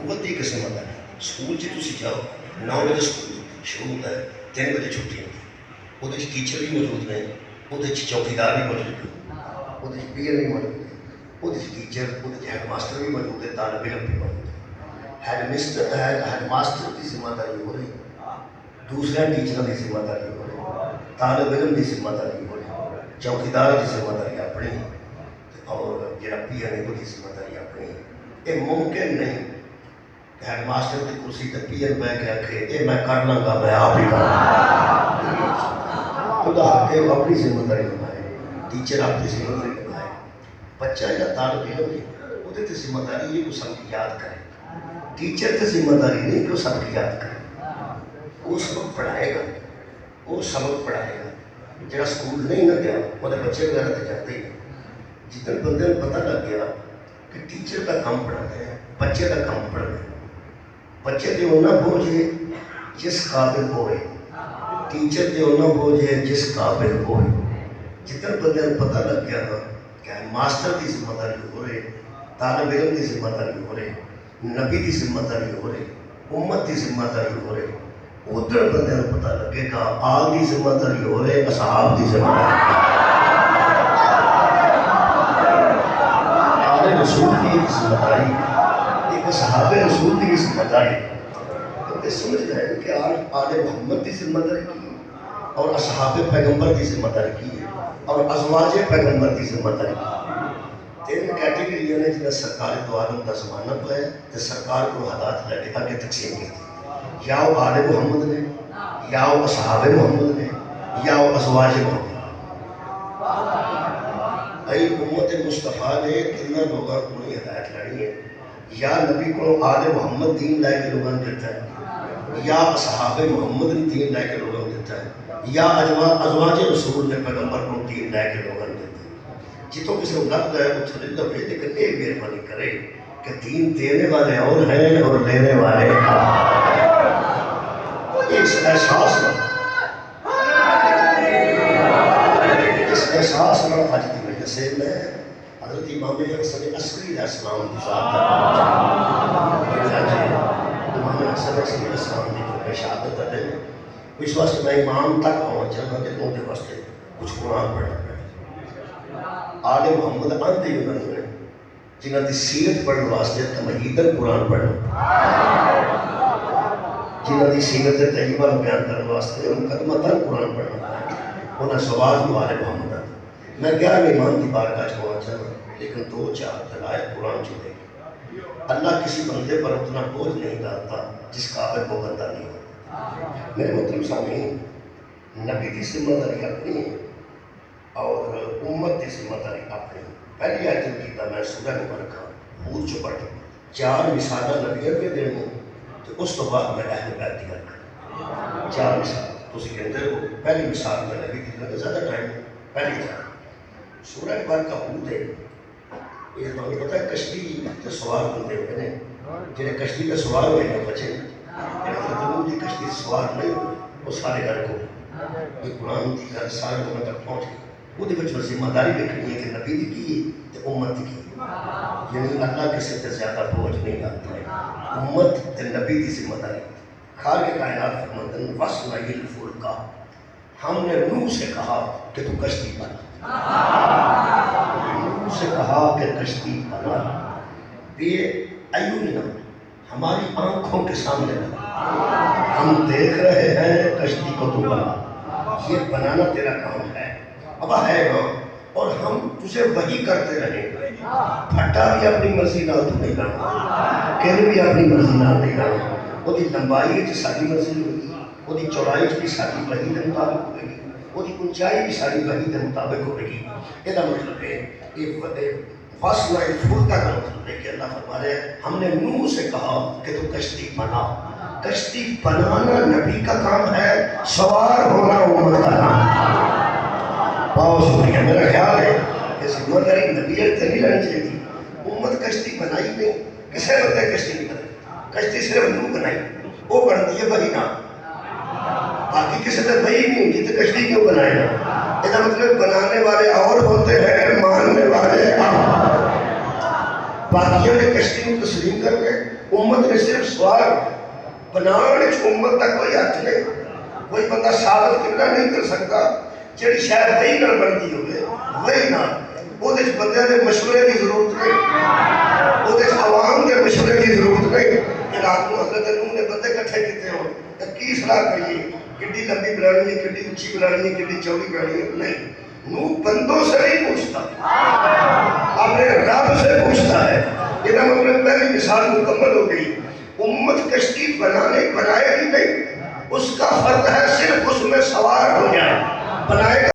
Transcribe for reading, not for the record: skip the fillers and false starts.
قوت کی قسم ہے سکول تھی جاؤ 9 بجے سکول شروع ہوتا ہے 3 بجے چھٹی ہوتی ہے وہ ٹیچر بھی موجود ہیں وہ چوکیدار بھی موجود ہے وہ پیئر بھی موجود ہے وہ ٹیچر وہ ہیڈ ماسٹر بھی موجود ہے طالب علم بھی موجود ہے ہیڈ ماسٹر کی ذمہ داری ہو رہی دوسرے ٹیچر کی ذمہ داری ہو رہی طالب علم کی ذمہ داری ہو رہی چوکیدار کی ذمہ داری اپنی اور جڑا پی ایم وہ ذمہ داری اپنی یہ ممکن نہیں کہ ہیڈ ماسٹر کی کرسی تے پی ایم بہ کے آکھے یہ میں کر لوں گا میں آپ ہی کر خدا کے اپنی ذمہ داری نبھائے ٹیچر اپنی ذمہ داری نبھائے بچہ یا طالب علم وہ ذمہ داری یہ کہ سبق یاد کرے ٹیچر کی ذمہ داری نہیں کہ وہ سبق یاد کرے وہ سبق پڑھائے گا وہ سبق پڑھائے گا جہاں سکول نہیں نہ گیا وہ بچے وغیرہ تو جاتے ہی جتنے بندے کو پتہ لگ گیا کہ ٹیچر کا کام پڑھانا ہے بچے کا کام پڑھنا ہے بچے تے ہونا بوجھ ہے جس قابل ہوئے ٹیچر تے ہونا بوجھ ہے جس قابل ہوئے جتنے بندے کو پتہ لگ گیا نا کہ ماسٹر کی ذمہ داری ہو رہے طالب علم کی ذمہ داری ہو رہے نبی کی ذمہ داری ہو رہی امت کی ذمہ داری ہو رہی ادھر بندے کو پتہ لگے گا آل کی ذمہ داری ہو رہے اصحاب کی ذمہ داری آل رسول کی ذمہ داری ایک صحابہ رسول کی ذمہ داری تو سمجھ گئے کہ آل محمد کی ذمہ داری کی اور اصحاب پیغمبر کی ذمہ داری کی اور ازواج پیغمبر کی ذمہ داری کی 3 کیٹیگریاں نے جنہیں سرکار دو عالم کا زمانہ پایا تو سرکار کو حالات لے کے آگے تقسیم کی تھی یا وہ آل محمد نے یا وہ اصحاب محمد نے یا وہ ازواج محمد ای امت مصطفیٰ نے تینوں لوگوں کو ہدایت لانی ہے یا نبی کو آل محمد دین لائے کے لوگوں نے دیتا ہے یا اصحاب محمد نے دین لائے کے لوگوں نے دیتا ہے یا ازواج رسول نے پیغمبر کو دین لائے کے لوگوں نے دیتا ہے جتوں کسی کو لگ گیا وہ تھوڑی لگے لیکن ایک مہربانی کرے کہ دین دینے والے اور ہیں اور لینے والے اس احساس میں آج کی وجہ سے میں حضرت امام حسن عسکری علیہ السلام کی ذات امام حسن عسکری علیہ السلام کی جو شہادت ہے اس واسطے میں امام تک پہنچ جانا کہ ان کے واسطے کچھ قرآن پڑھنا پڑے آل محمد آندے انہوں نے جنہوں کی سیرت پڑھنے واسطے تمہیدن قرآن پڑھنا جنہوں کی سیرت طیبہ بیان کرنے واسطے ان قدمتاً قرآن پڑھنا انہیں سوال کو آل محمد میں 11ویں امام کی بارگاہ پہنچا لیکن 2-4 دلائل قرآن چھوڑے اللہ کسی بندے پر اتنا بوجھ نہیں ڈالتا جس قابل وہ بندہ نہیں ہوتا میرے محترم سامعین نبی کی ذمہ داری اپنی ہے اور امت کی ذمہ داری اپنی پہلی آیت کی میں سورہ مبارکہ ہود چ پڑھ 4 مثالیں نبیوں کے دینے تو اس تو بعد میں اہل بیت کی گل کروں 4 مثال تسی کہندے ہو پہلی مثال میں نبی کی لگے زیادہ ٹائم پہلی مثال سورہ مبارکہ ہود ہے یہ تمہیں پتہ ہے کشتی تے سوار بندے ہوئے نے جنہیں کشتی کا سوار ہوئے ہیں بچے حضرت نوح کی کشتی سوار نہیں ہوئے وہ سارے گھر کو یہ قرآن کی گھر سارے لوگوں تک پہنچ گئی وہ ذمہ داری دیکھنی ہے کہ نبی دی کی تے امت دی کی یعنی اللہ کسی تے زیادہ بوجھ نہیں ڈالتا ہے امت تے نبی دی ذمہ داری خالق کائنات فرماتے ہیں وَاسْنَعِ الْفُلْکَ ہم نے نوح سے کہا کہ تو کشتی بنا نوح سے کہا کہ کشتی بنا یہ ایوننا ہماری آنکھوں کے سامنے بنا ہم دیکھ رہے ہیں کشتی کو تو بنا یہ بنانا تیرا کام ہے اب ہے نا اور ہم تجھے وہی کرتے رہیں پھٹا بھی اپنی مرضی نال تو نہیں کرنا کل بھی اپنی مرضی نال نہیں کرنا وہ دی لمبائی چ ساری مرضی ہوگی وہ دی چوڑائی چ بھی ساری وحی کے مطابق ہوئے گی وہ دی اونچائی بھی ساری وحی کے مطابق ہوئے گی یہ مطلب ہے یہ فاصلہ الفلک کا مطلب ہے کہ اللہ فرما رہے ہیں ہم نے نوح سے کہا کہ تو کشتی بنا کشتی بنانا نبی کا کام ہے سوار ہونا امت کا کام بہت شکریہ میرا خیال ہے کہ ذمہ داری نبی سے نہیں لینی چاہیے تھی امت کشتی بنائی نہیں کسے بندے کشتی نہیں بنائی کشتی صرف نوح بنائی وہ بنتی ہے وہی نہ باقی کسی نے وہی نہیں ہوتی تو کشتی کیوں بنائے گا یہ مطلب بنانے والے اور ہوتے ہیں ماننے والے باقیوں نے کشتی کو تسلیم کر کے امت نے صرف سوال بنانے امت تک کوئی ہاتھ نہیں، کوئی بندہ ثابت کرنا نہیں کر سکتا جڑی شاید وہی نہ بنتی ہوئے وہی نہ وہ بندے کے مشورے کی ضرورت نہیں، وہ عوام کے مشورے کی ضرورت نہیں کہ رات کو حضرت نوح نے بندے کٹھے کیتے ہو کی صلاح کریے کڈی لمبی بنانی ہے، کڈی اونچی بنانی ہے، کڈی چوڑی بنانی ہے، نہیں، نوح بندوں سے نہیں پوچھتا، اپنے رب سے پوچھتا ہے۔ یہ مطلب پہلی مثال مکمل ہو گئی۔ امت کشتی بنائے گی نہیں، اس کا فرض ہے صرف اس میں سوار ہو جائے، بنائے گا